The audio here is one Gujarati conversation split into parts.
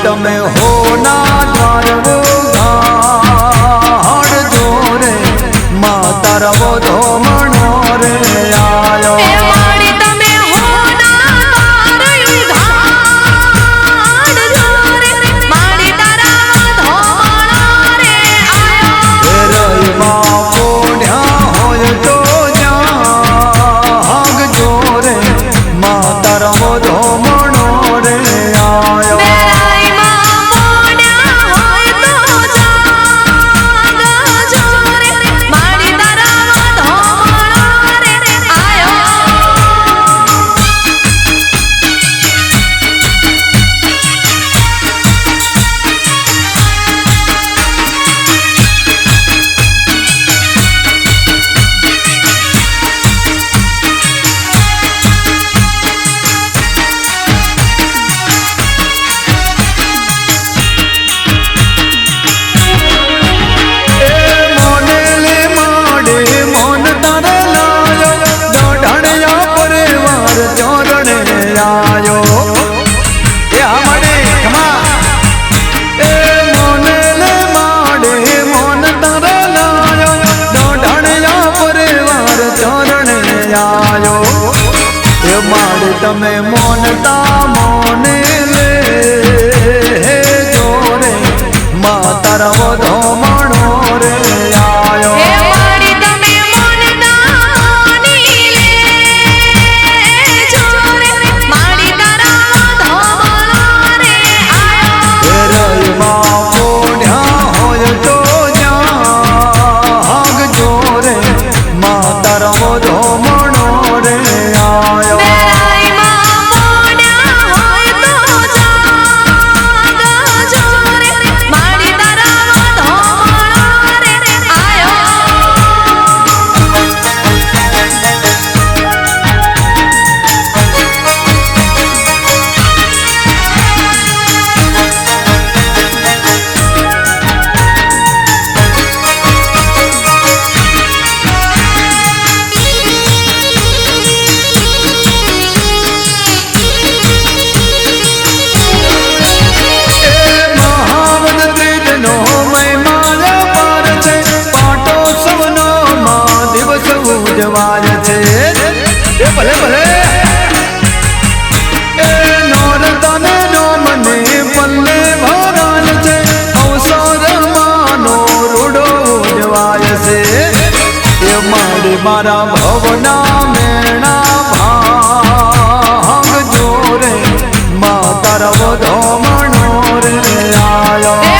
તમે હો ના દ્વારવો ગાડ જોરે માતા રવો ધોમણો રે આયો તમે મોનતા મોને લે જોરે માતા રવો ધોમણો રે આયો ભલે ભલે એ નોરતાને નો મને પલ્લે ભરાલ છે અવસરમાં નો રૂડો ઉજવાય છે એ મારા ભવના મેણા ભાગ જોરે માતા રવો ધોમણો રે આયો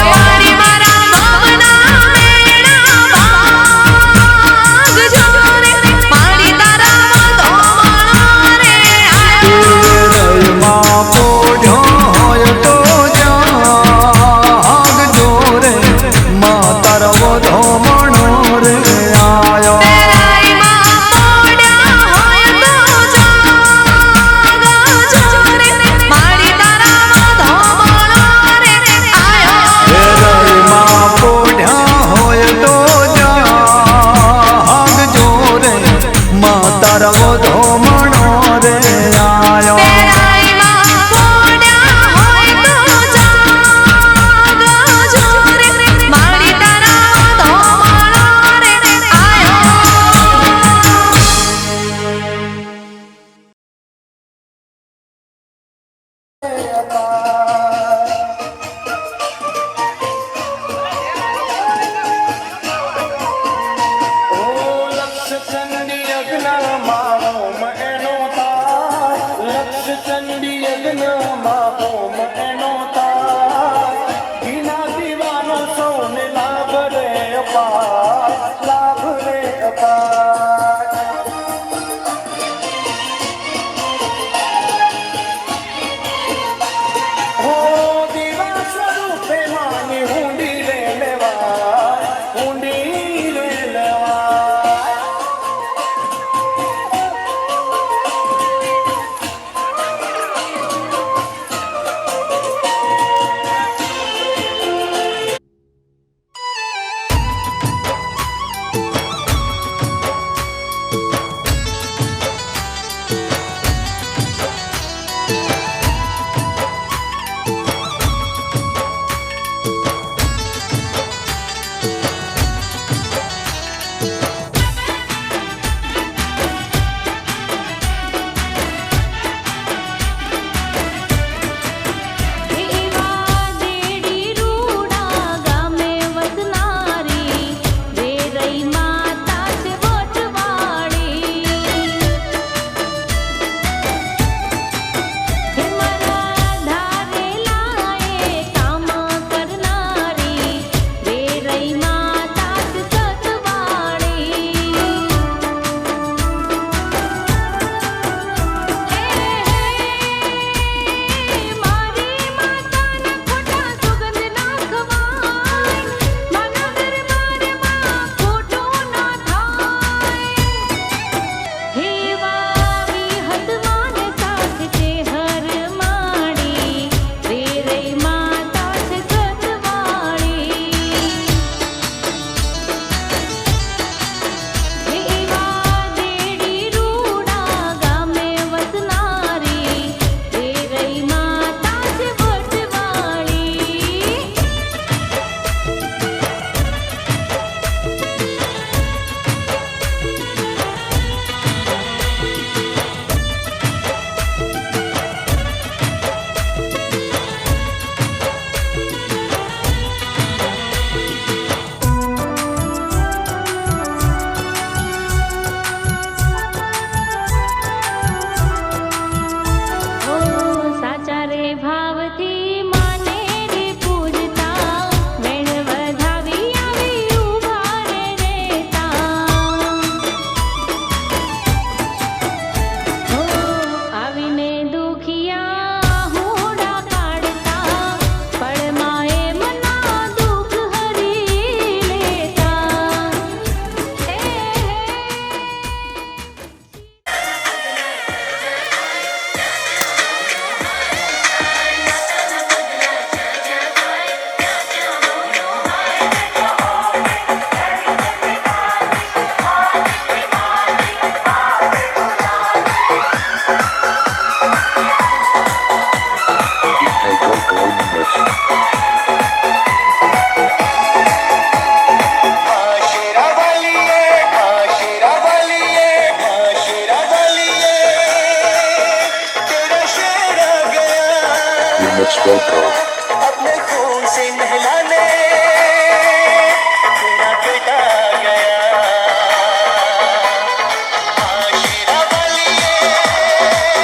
अपने खून से नहलाने तेरा बेटा गया आशिरा वालिए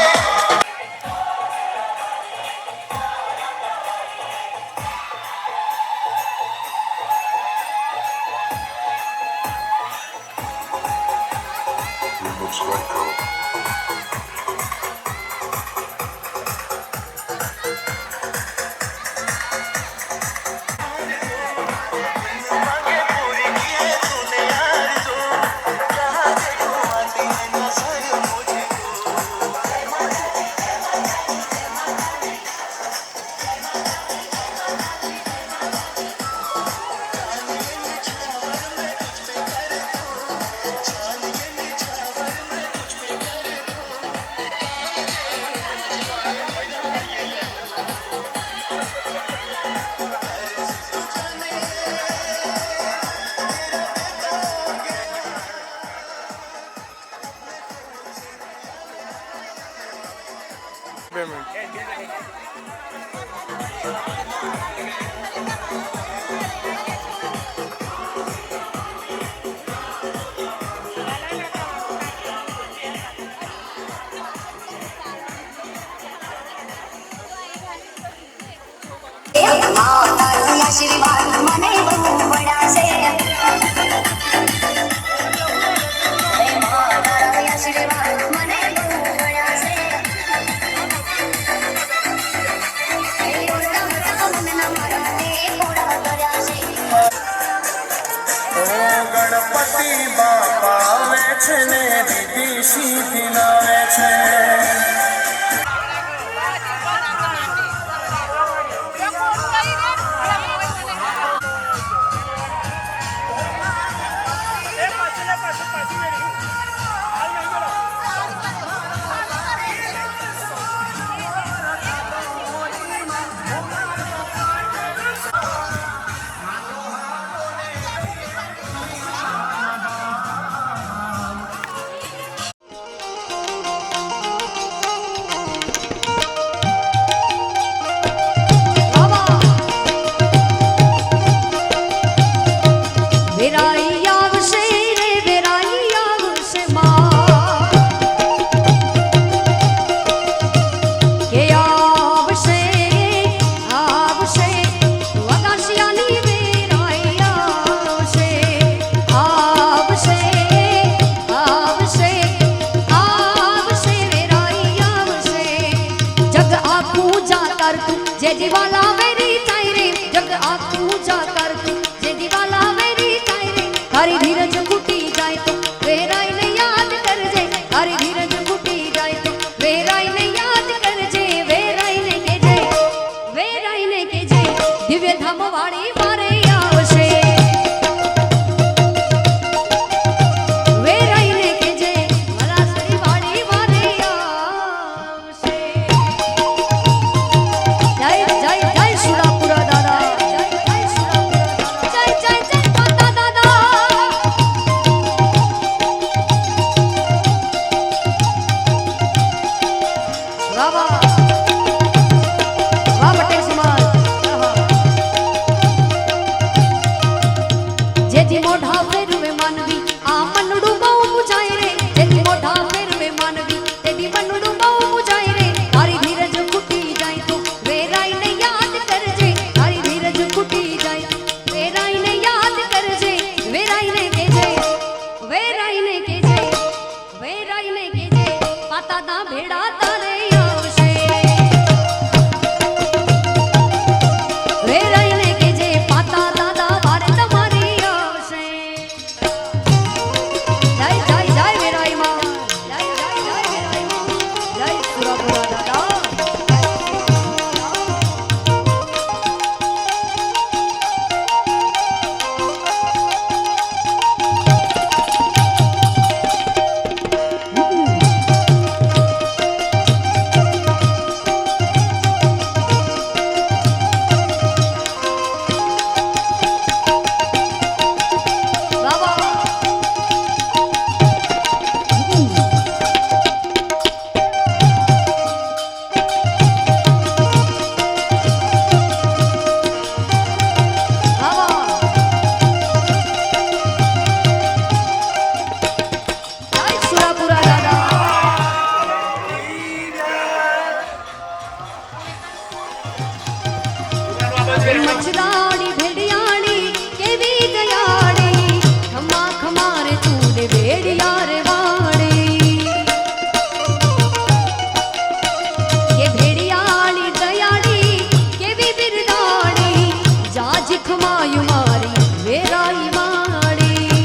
मांगे पूरी की है तूने यार जो कहाँ से घुमाती है नजर मुझको આશીર્વાદ મને બહુ વડાશે આશીર્વાદ મને બહુ વડાશે ગણપતિ બાપા આવે છે ને દીદી સીધી લાવે છે જે દિવાલા મેરી થાય રે જગ આખું જા કર તું જે દિવાલા મેરી થાય રે તારી ધીરજ ફૂટી જાય તો વેરાઈને યાદ કરજે તારી ધીરજ ફૂટી જાય તો વેરાઈને યાદ કરજે વેરાઈને કેજે દિવ્ય ધામ વાળી મારે આવશે વેરાઈને કેજે વલાસરી વાળી મારે આવશે જય જય જય સુરાપુરા દાદા જય જય સુરાપુરા મચદાડી ભેડિયાળી કેવી દયાળી ખમા ખમા રે તું ને ભેડિયા રે વાળી કે ભેડિયાળી દયાળી કેવી બિરદાળી જાજ ખમાયું મારી વેરાઈ વાળી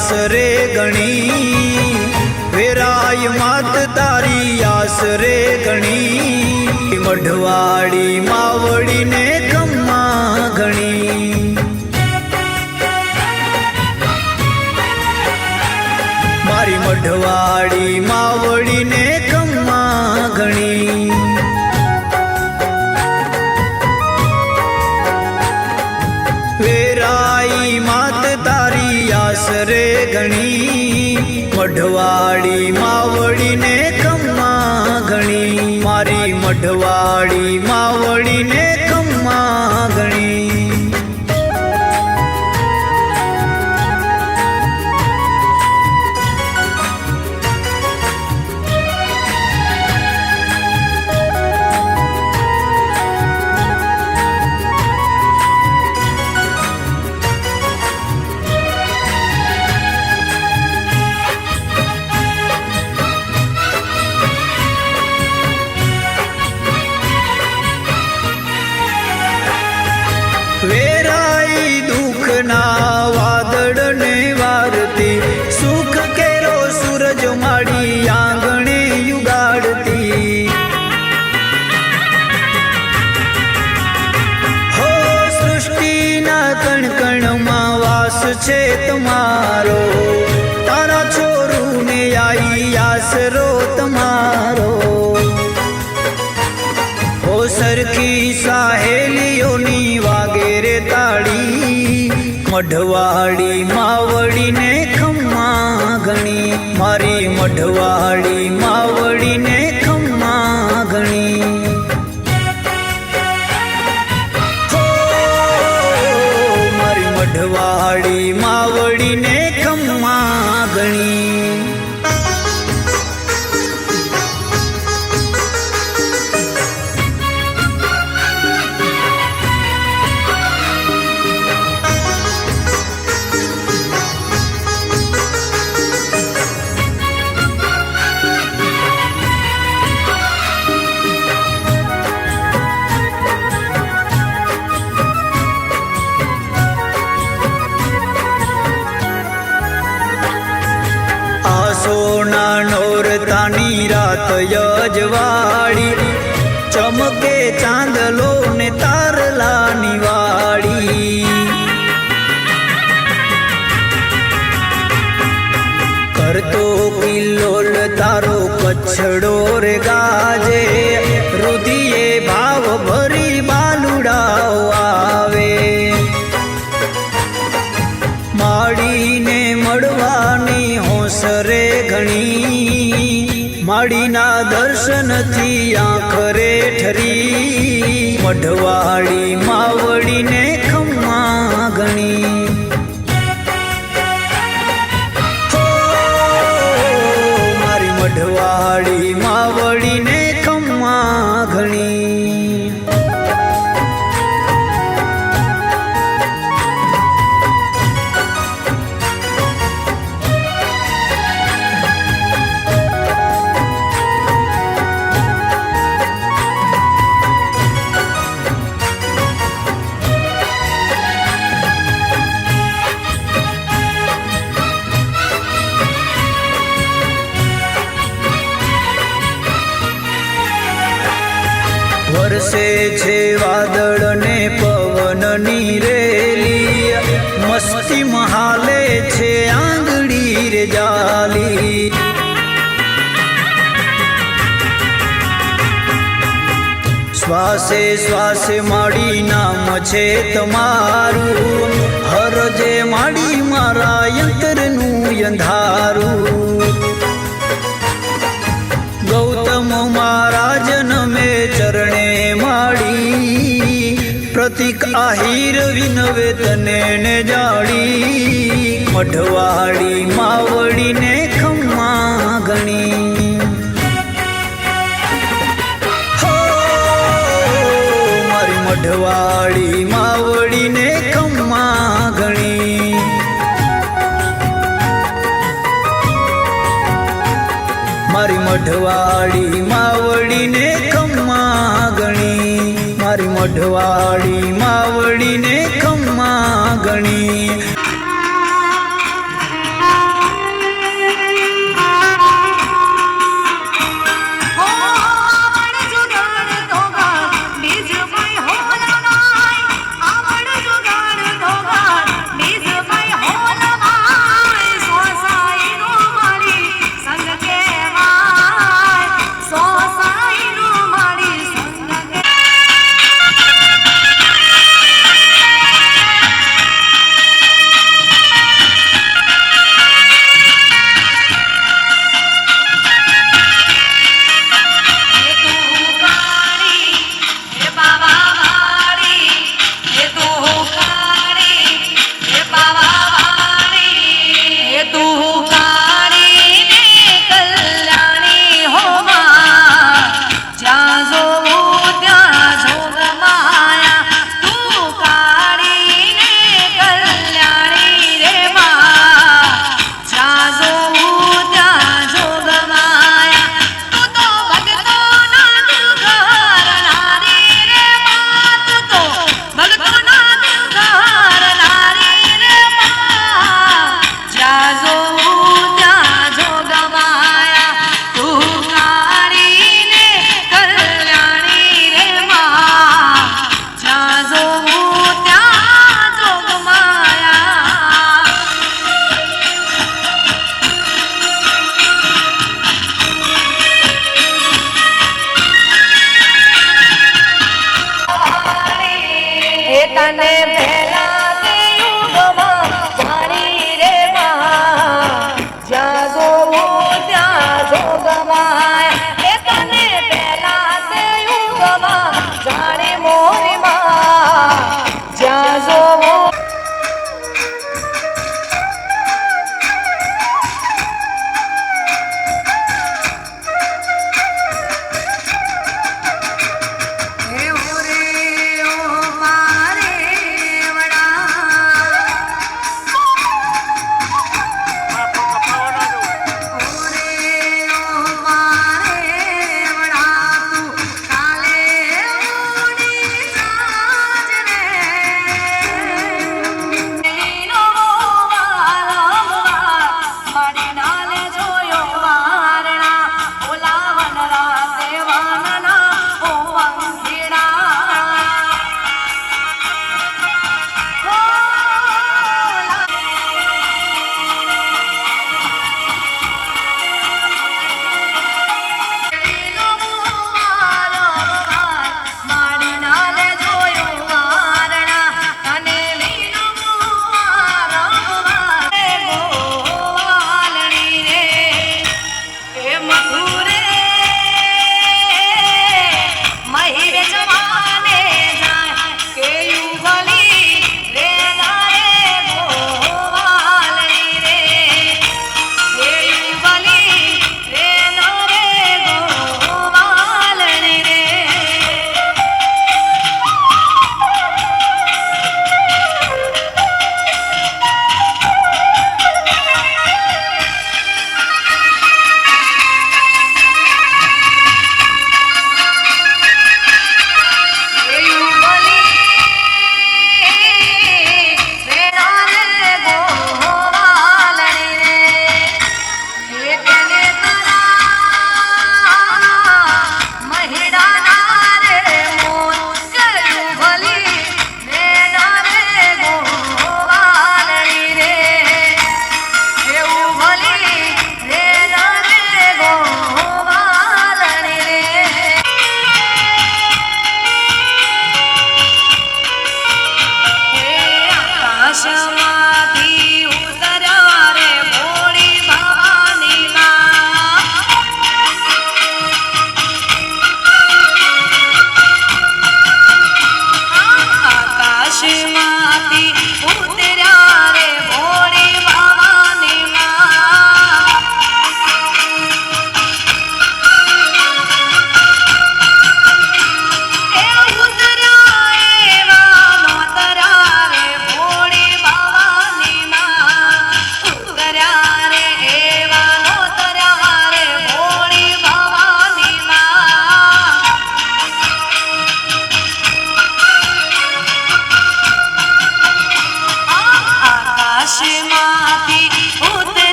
આસ રે ગણી, વેરાય માત તારી આસ રે ગણી, મઢવાડી માવડીને ખમ્મા ઘણી. મારી મઢવાડી માવડીને ખમ્મા ઘણી. વેરાઈ માત તારી આસ રે ઘણી, મઢવાડી માવડીને ખમ્મા ઘણી. મારી મઢવાડી માવડીને ખમ્મા ઘણી. વેરાઈ દુઃખના વાદળને વારતી, સુખ કેરો સૂરજ માડી આંગણે યુગાડતી. હો સૃષ્ટિના કણકણમાં વાસ છે તમારો, તારા છોરુને આઈ આસરો તમારો. હો સરખી સાહેલીઓની વાગેરે તાળી, મઢવાડી માવડીને ખમ્મા ઘણી. મારી મઢવાડી માવડીને ખમ્મા ઘણી. હો મારી મઢવાડી માવડીને ખમ્મા ઘણી. સોના નોરતાની રાત યજવાડી, ચમકે ચાંદલો ને તારલાની વાડી. કરતો કિલ્લોલ તારો કચ્છડો રે ગાજે, રુધિએ ભાવ ભરી બાલુડાઓ આવે. માડીને મળવાની હોંસરે ઘણી, માડીના દર્શનથી આંખ રે ઠરી. મઢવાડી માવડીને ખમ્મા ઘણી. હો મારી મઢવાડી માવડીને ખમ્મા ઘણી. વરસે છે વાદળ ને પવનની રેલી, મસ્તી મહાલે છે આંગળી રે જાલી. શ્વાસે શ્વાસે માડી નામ છે તમારું, હરજે માડી મારા યંત્રનું અંધારું. ગૌતમ મહારાજ નમે ચરણે માડી, પ્રતિક આહિર વિનવે તને ને જાડી. મઢવાડી માવડીને ખમ્મા ઘણી. હો મારી મઢવાડી માવડીને ખમ્મા ઘણી. મારી મઢવાડી માવડીને ખમ્મા ઘણી. મારી મઢવાડી માવડીને ખમ્મા ઘણી. તને પહેલા તે યુગમાં જાણી રે માં જ્યાં જોવું ત્યાં જોગમાય એ તને પહેલા તે યુગમાં જાણે મોરી માં જ્યાં જોવું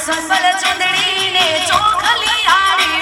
સંબલ ચૂંદડી ને ચોખલી આડી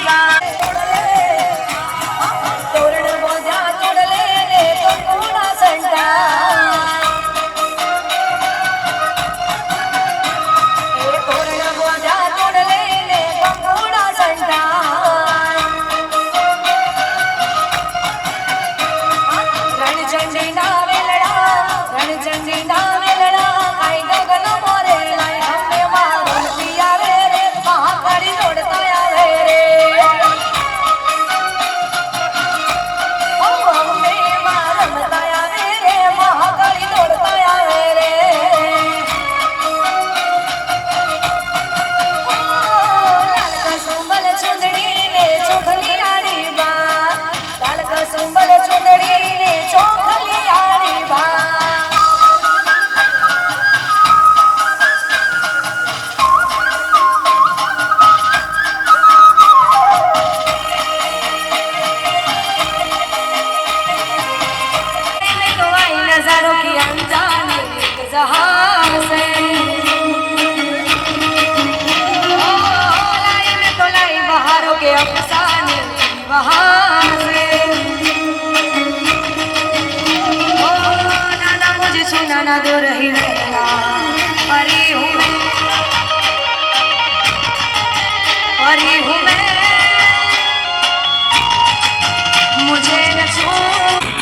मुझे न छू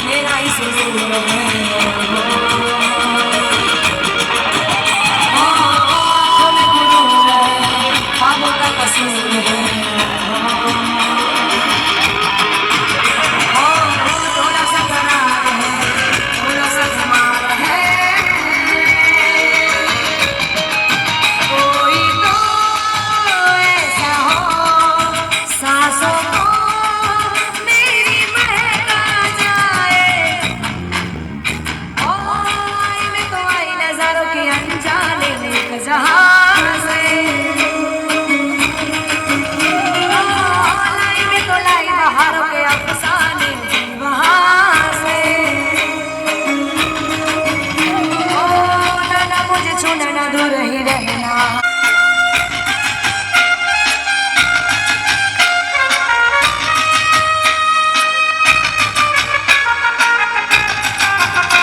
मेरा ही सुरूर है आँखों में गुरूर है ख्वाबों का कसूर है थोड़ा सा करार है थोड़ा सा खुमार है कोई तो ऐसा हो सांसों को मेरी महका जाए ओए मैं तो आई नजारों के अनजाने एक जहां से लाई मैं तो लाई बहारों के अफसाने वहां से ओ ना मुझे छूना ना दूर ही रहना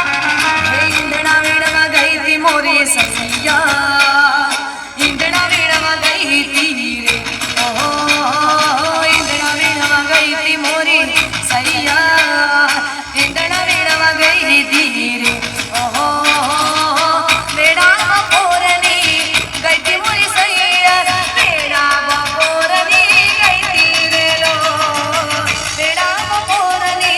इंदड़ा वीणवा गई थी मोरी सैया इंदड़ा वीणवा गई थी रे ओ इंदड़ा वीणवा गई थी मोरी सैया इंदड़ा वीणवा गई थी रे ओ बेड़ा बपोरनी गई थी मोरी सैया बेड़ा बपोरनी गई थी रे लो बेड़ा बपोरनी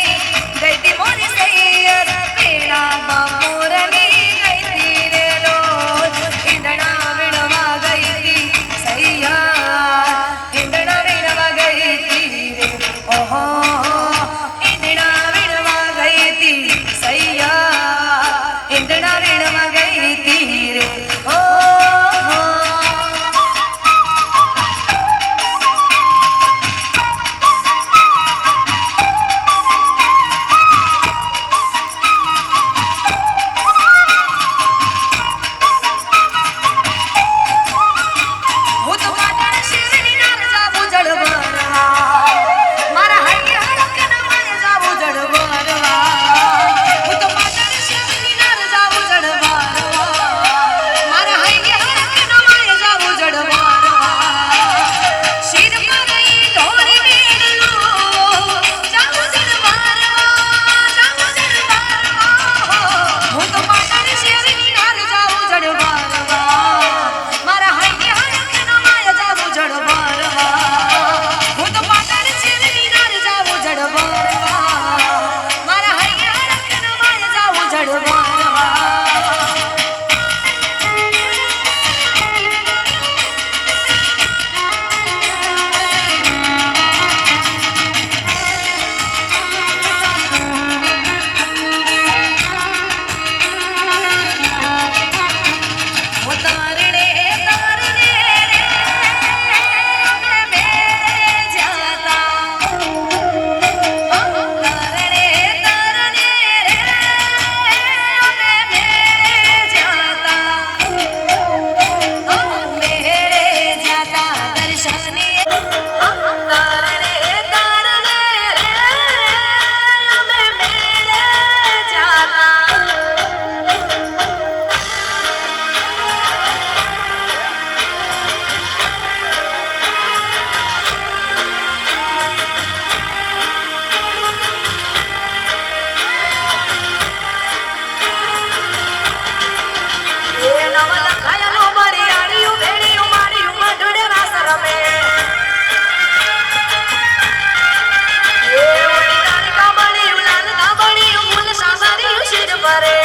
गई थी मोरी सैया बेड़ा बपोरनी गई थी रे लो इंदड़ा वीणवा गई थी सैया इंदड़ा वीणवा गई थी रे ओहो इंदड़ा वीणवा गई थी सैया इंदड़ा वीणवा गई थी रे ओहो હું તો પાટણ શિવની નાર જાવું જડવરવા મારા હૈયા રખના માર જાવું જડવરવા હું તો પાટણ શિવની નાર જાવું જડવરવા મારા હૈયા રખના માર જાવું જડવરવા શિર પર ઈ ઢોરી બેડલો જાવું જડવરવા હું તો પાટણ શિવની નાર જાવું જડવરવા મારા હૈયા રખના માર જાવું જડવરવા હું તો પાટણ શિવની નાર જાવું જડવરવા મારા હૈયા રખના માર જાવું જડવરવા वो तारने तारने रे मेरे जाता तारने तारने रे मेरे जाता मेरे जाता दर्शनी तारने तारने रे मेरे जाता એ નવલ ખાયલો બરિયાળીયું ભેળીયું માળીયું મઢડે રાસ રમે એ ઓલી લાલ કાબળિયું ફૂલ સાસરિયું શિર પરે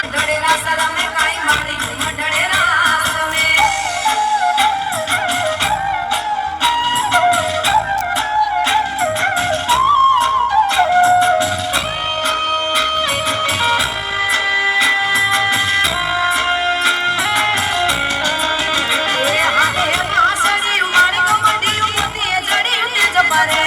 મઢડે રાસ રમે કાઈ માળીયું મઢડે રાસ રમે હાથે વાસળિયું માળકો મઢિયું મોતીએ જડિયું તેજ પરે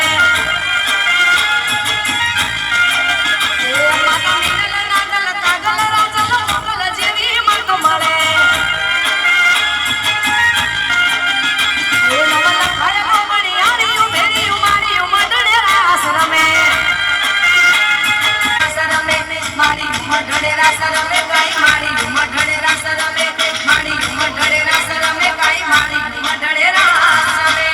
માતા મિનલ નાગલ કાગલ રાજલ મોગલ જેવી મત મળે નવલ ખાયલો બરિયાળીયું ભેળીયું માળીયું મઢડે રાસ રમે માળીયું મઢડે રાસ રમે કાઈ માળીયું મઢડે રાસ રમે માળીયું મઢડે રાસ રમે કાઈ માળીયું મઢડે રાસ રમે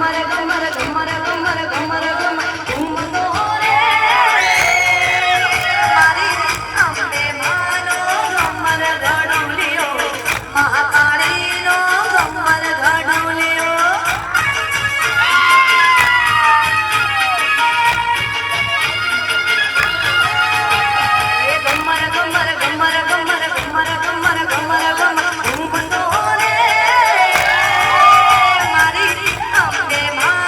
ગમર ગમર ગમર ગમર ગમર ગમર ઘૂમતો રે મારી અંબે માનો ગમર ઘડુલિયો મહાકાળીનો ગમર ઘડુલિયો એ ગમર ગમર ગમર ગમર ગમર ગમર ગમર ગમર ઘૂમતો રે મારી અંબે મા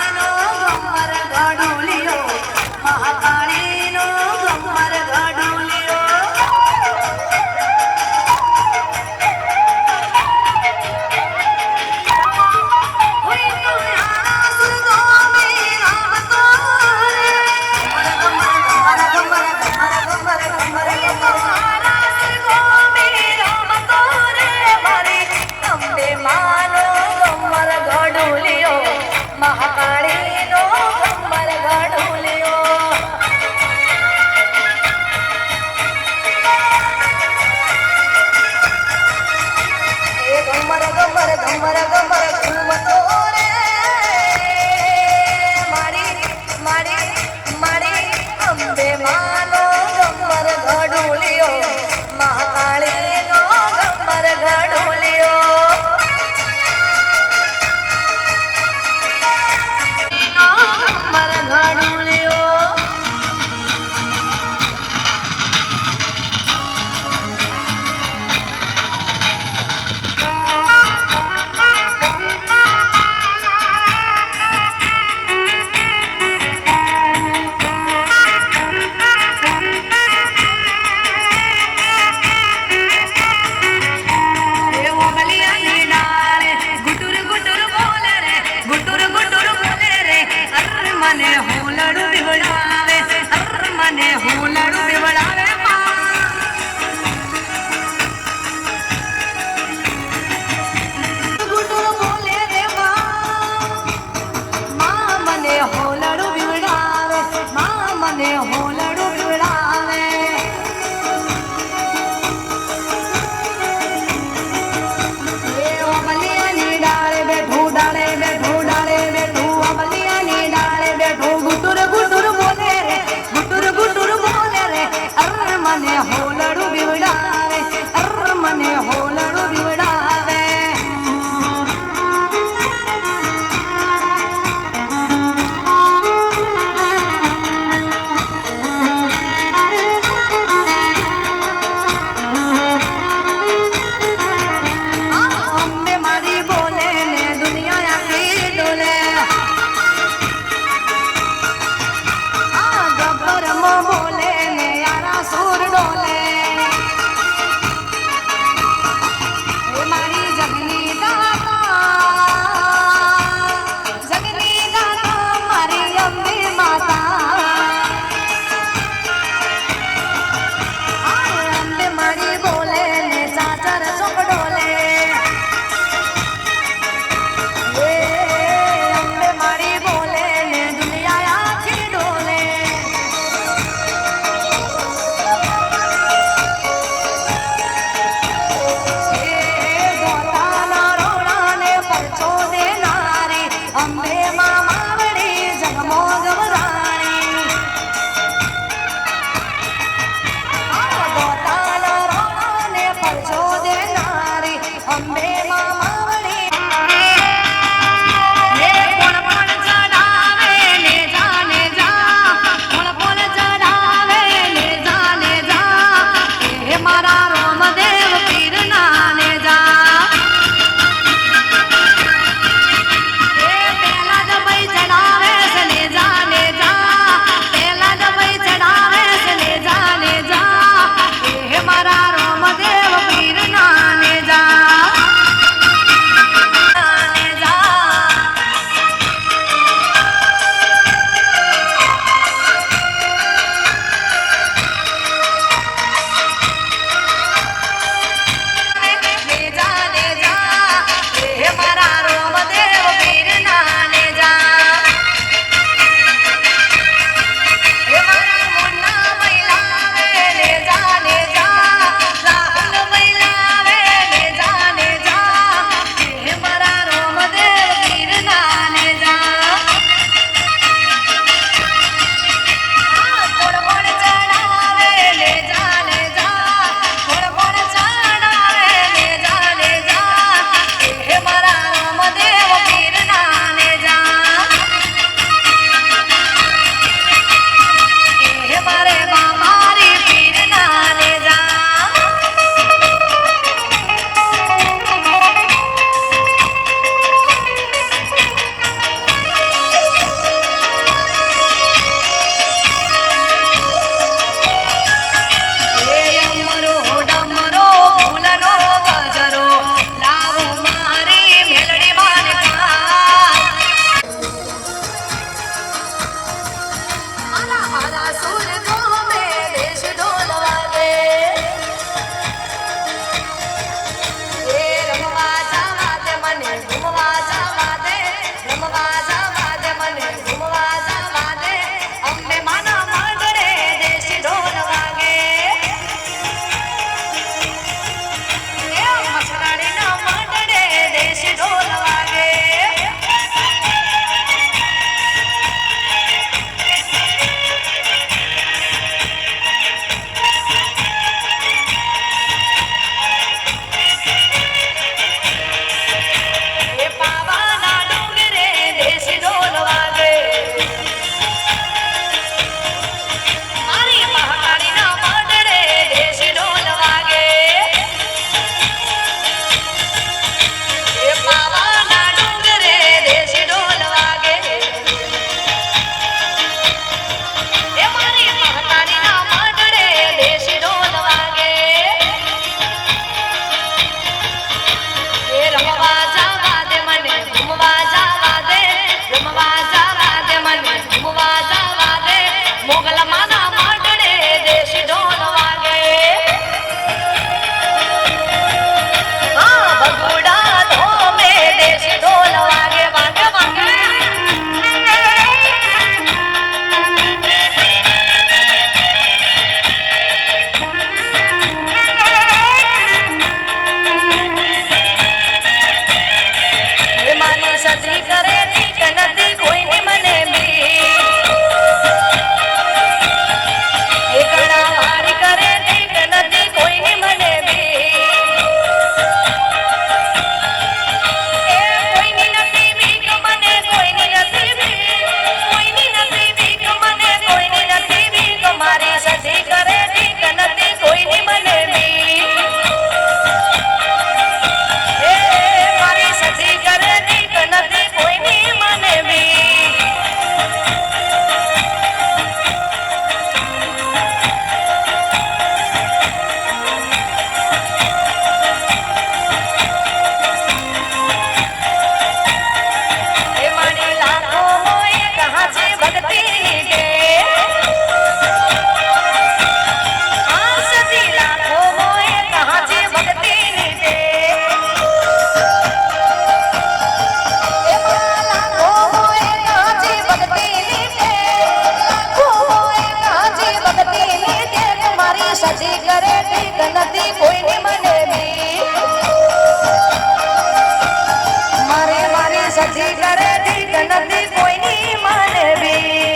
સતી કરે ઠીક નથી કોઈની માનવી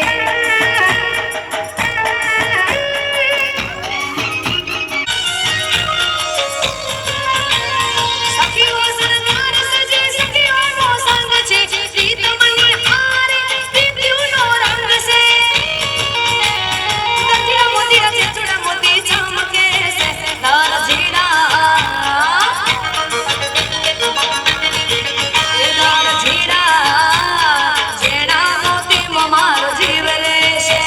સખીઓ સરકાર સજે સખીઓનો સંગ છે પ્રીત મની હારે પ્રીતિનો રંગ છે ગજરા મોતી રચે ચૂડા મોતી ચમકે છે ધાર ઝીડા જેણા મોતી મારો જીવ લેશે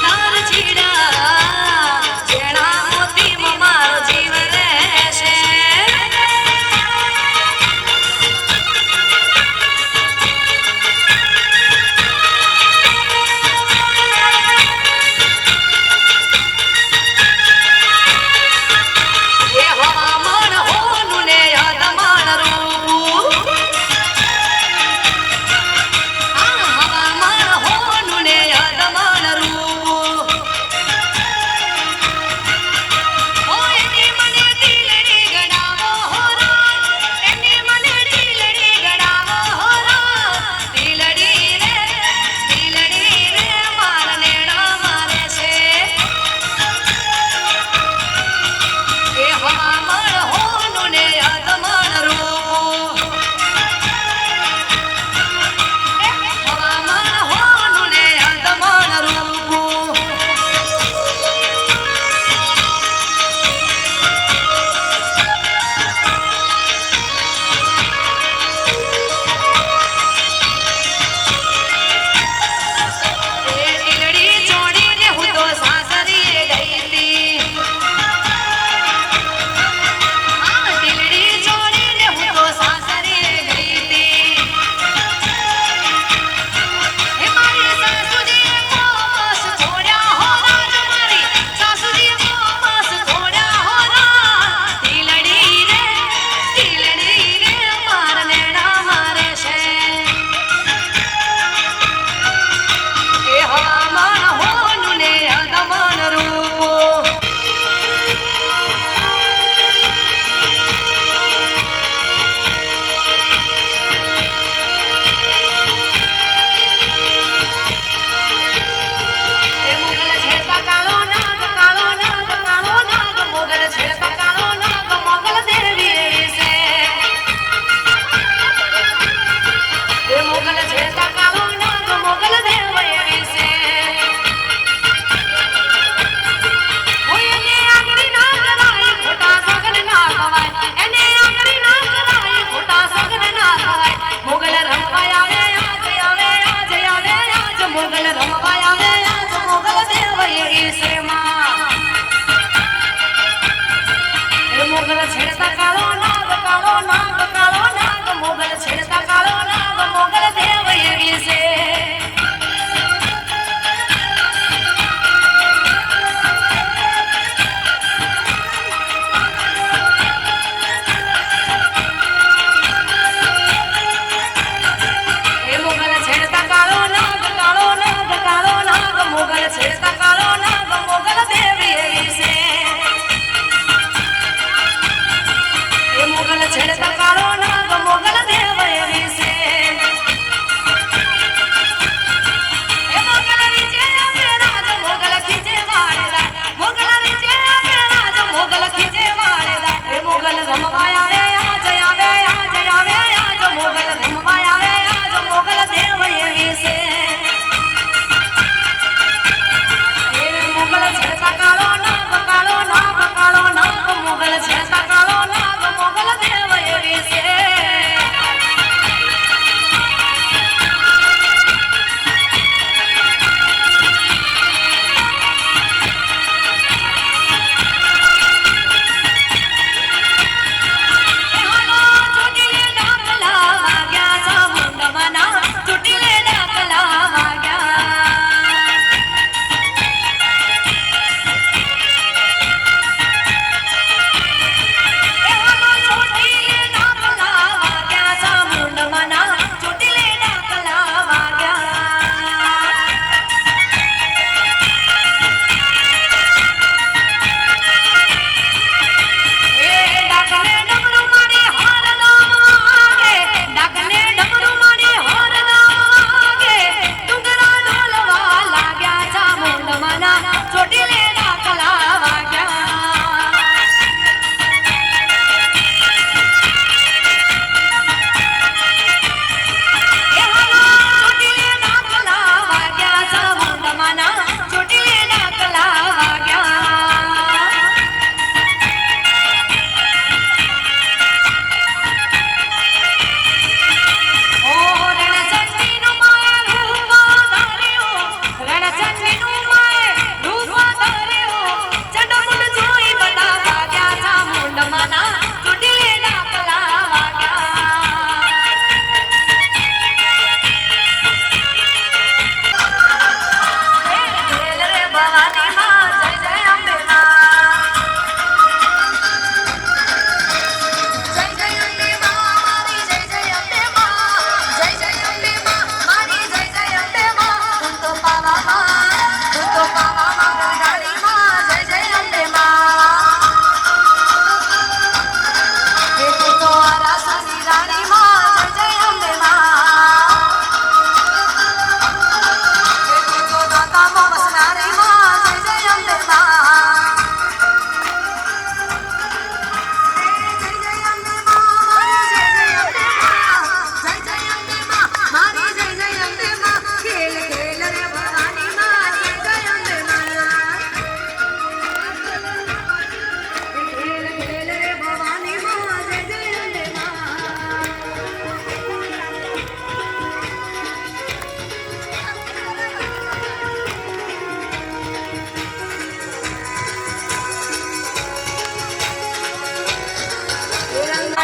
ધાર ઝીડા જેણા મોતી મારો જીવ લેશે એ હવામાન હોનું ને યાદમાન રૂપ હવામાન હોનું ને યાદમાન રૂપ એની મને દિલડી ગડાવો હોરા એની મને દિલડી ગડાવો હોરા દિલડી રે માર નેડા મારે છે એ હવામાન હોનું ને યાદમાન રૂપ હવામાન હોનું ને યાદમાન રૂપ એ દિલડી છોડીને હું તો સાસરીએ ગઈ હતી દિલડી છોડીને હું તો સાસરીએ ગઈ હતી હે મારી સાસુજીએ મોસ છોડ્યા હો રાજ મારી સાસુજીએ મોસ છોડ્યા હો રાજ દિલડી રે માર નેણા મારે છે એ હવામાન હોનું ને યાદમાન રૂપ એ મુગલ છેડતા કાળો નાગ મુગલ છેડતા કાળો નાગ મોગલ દેવી છે એ મુગલ છેડતા કાળો નાગ મોગલ દેવી છે હોય એને આંગળી ના કરાય ખોટા સગન ના ખવાય એને આંગળી ના કરાય ખોટા સગન ના ખવાય મુગલ રમવા આવે આજ મુગલ રમવા આવે આજ મુગલ દેવી છે માં એ મુગલ છેડતા કાળો નાગ મુગલ છેડતા કાળો નાગ મુગલ દેવી છે એ મુગલ છેડતા કાળો નાગ મુગલ છેડતા કાળો નાગ મુગલ દેવી છે એ મુગલ છેડતા કાળો નાગ મુગલ દેવી છે એ મુગલ રીચે આવે રાજ મુગલ ખીજે વાળેલા મુગલ રીચે આવે રાજ મુગલ ખીજે વાળેલા એ મુગલ રમવા આવે આજ મુગલ રમવા આવે આજ મુગલ દેવી છે એ મુગલ છેડતા કાળો નાગ મુગલ છેડતા કાળો નાગ મુગલ દેવી છે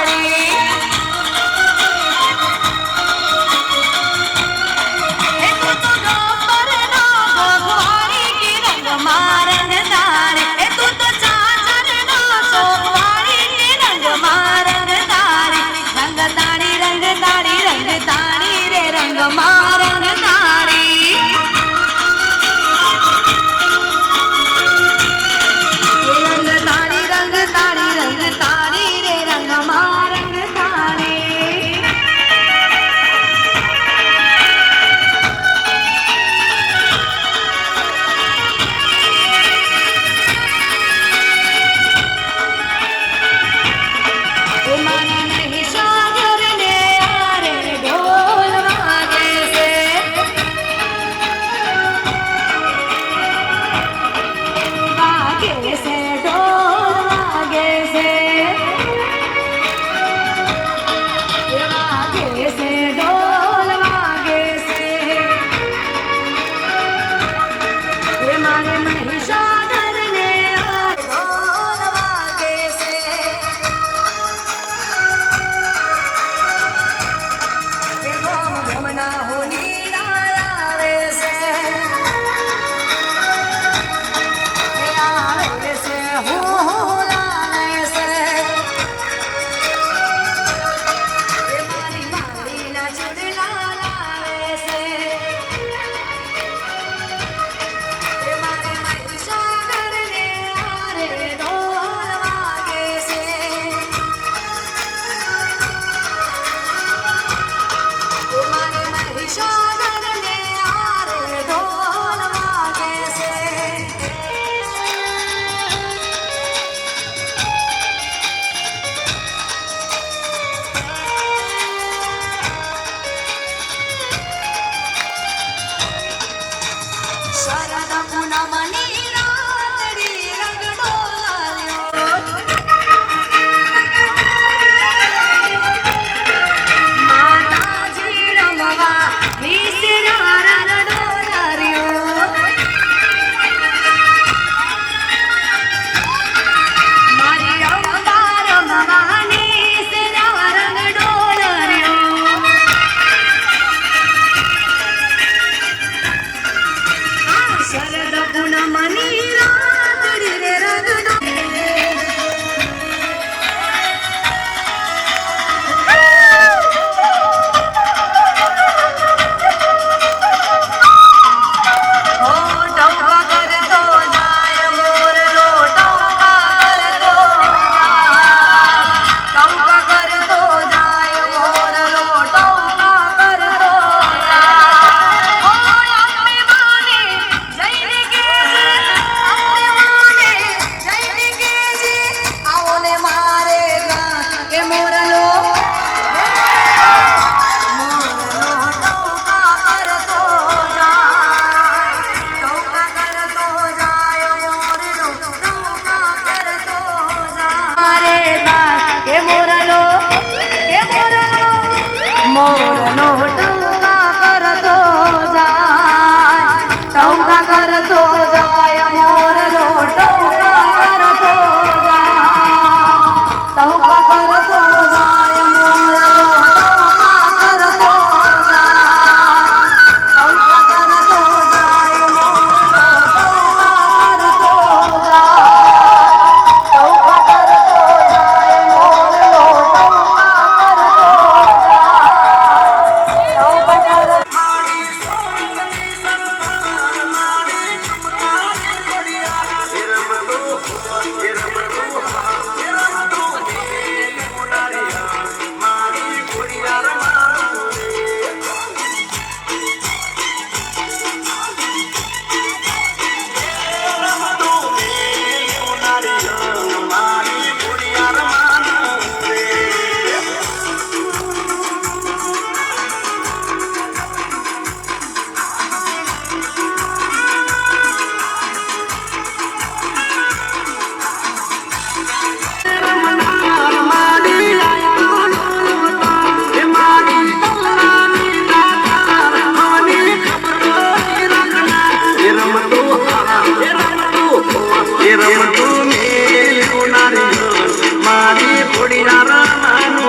વાળી એ તું તો ડોબર નો ભગવાડી કે રંગમાં રંગદારી એ તું તો ચાચર નો સોમવાડી કે રંગમાં રંગદારી રંગદારી રંગદારી રંગદારી રે રંગમાં રંગદારી રંગદારી રંગદારી રંગદારી રે રંગમાં રંગદારી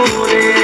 રે